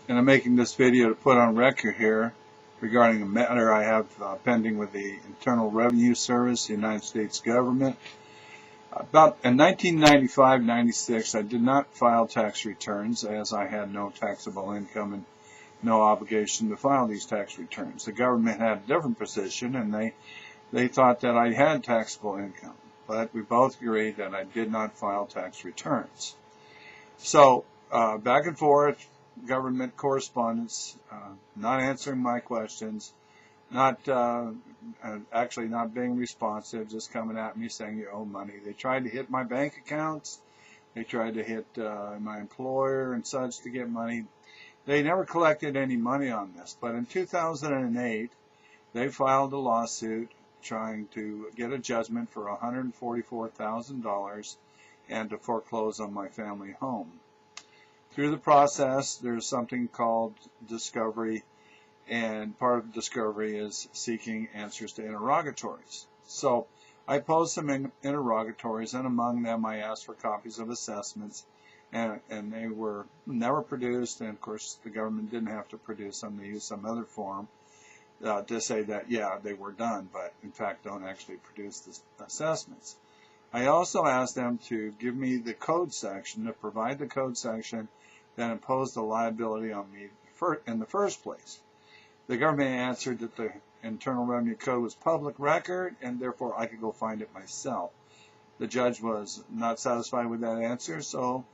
And I'm making this video to put on record here regarding a matter I have pending with the Internal Revenue Service, the United States government. About in 1995-96, I did not file tax returns as I had no taxable income and no obligation to file these tax returns. The government had a different position, and they thought that I had taxable income, but we both agreed that I did not file tax returns. So back and forth, government correspondence, not answering my questions, actually not being responsive, just coming at me saying you owe money. They tried to hit my bank accounts. They tried to hit my employer and such to get money. They never collected any money on this, but in 2008, they filed a lawsuit trying to get a judgment for $144,000 and to foreclose on my family home. Through the process, there's something called discovery, and part of discovery is seeking answers to interrogatories. So I posed some interrogatories, and among them I asked for copies of assessments, and they were never produced, and of course the government didn't have to produce them. They used some other form to say that, yeah, they were done, but in fact don't actually produce the assessments. I also asked them to give me the code section, to provide the code section that imposed the liability on me in the first place. The government answered that the Internal Revenue Code was public record, and therefore I could go find it myself. The judge was not satisfied with that answer, so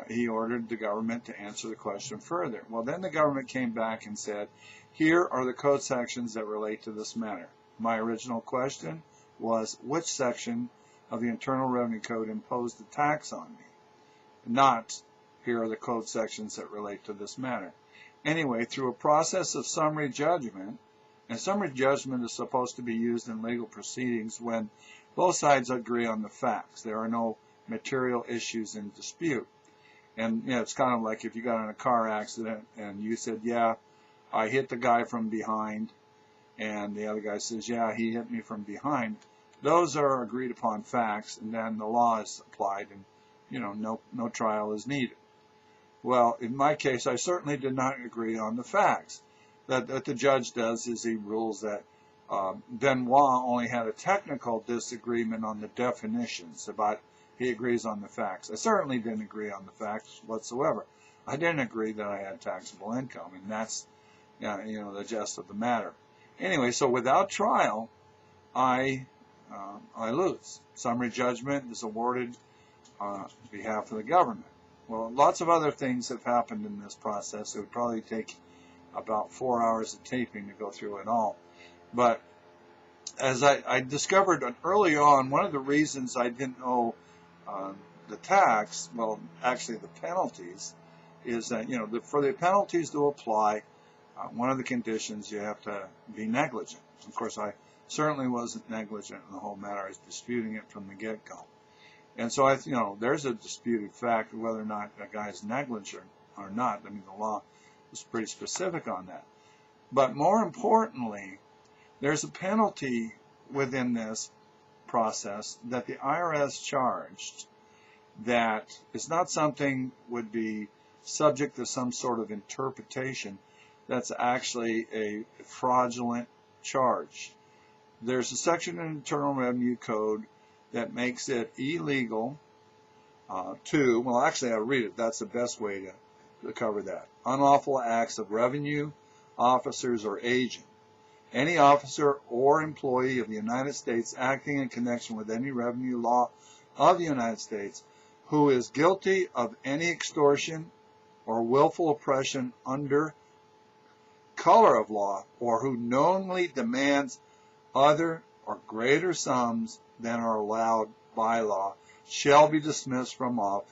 he ordered the government to answer the question further. Well, then the government came back and said, here are the code sections that relate to this matter. My original question was, which section of the Internal Revenue Code imposed the tax on me? Not, here are the code sections that relate to this matter. Anyway, through a process of summary judgment, and summary judgment is supposed to be used in legal proceedings when both sides agree on the facts. There are no material issues in dispute. And you know, it's kind of like if you got in a car accident and you said, yeah, I hit the guy from behind, and the other guy says, yeah, he hit me from behind. Those are agreed upon facts, and then the law is applied, and you know, no trial is needed. Well, in my case, I certainly did not agree on the facts. That the judge does is he rules that Benoit only had a technical disagreement on the definitions, but he agrees on the facts. I certainly didn't agree on the facts whatsoever. I didn't agree that I had taxable income, and that's the gist of the matter. Anyway, so without trial, I lose. Summary judgment is awarded on behalf of the government. Well, lots of other things have happened in this process. It would probably take about 4 hours of taping to go through it all. But as I discovered early on, one of the reasons I didn't owe the tax, well, actually the penalties, is that, for the penalties to apply, one of the conditions you have to be negligent. Of course, I certainly wasn't negligent in the whole matter. I was disputing it from the get-go. And so, there's a disputed fact of whether or not a guy is negligent or not. I mean, the law is pretty specific on that. But more importantly, there's a penalty within this process that the IRS charged that is not something would be subject to some sort of interpretation. That's actually a fraudulent charge. There's a section in the Internal Revenue Code that makes it illegal well, actually I'll read it. That's the best way to cover that. Unlawful acts of revenue officers or agent. Any officer or employee of the United States acting in connection with any revenue law of the United States who is guilty of any extortion or willful oppression under color of law, or who knowingly demands other or greater sums than are allowed by law, shall be dismissed from office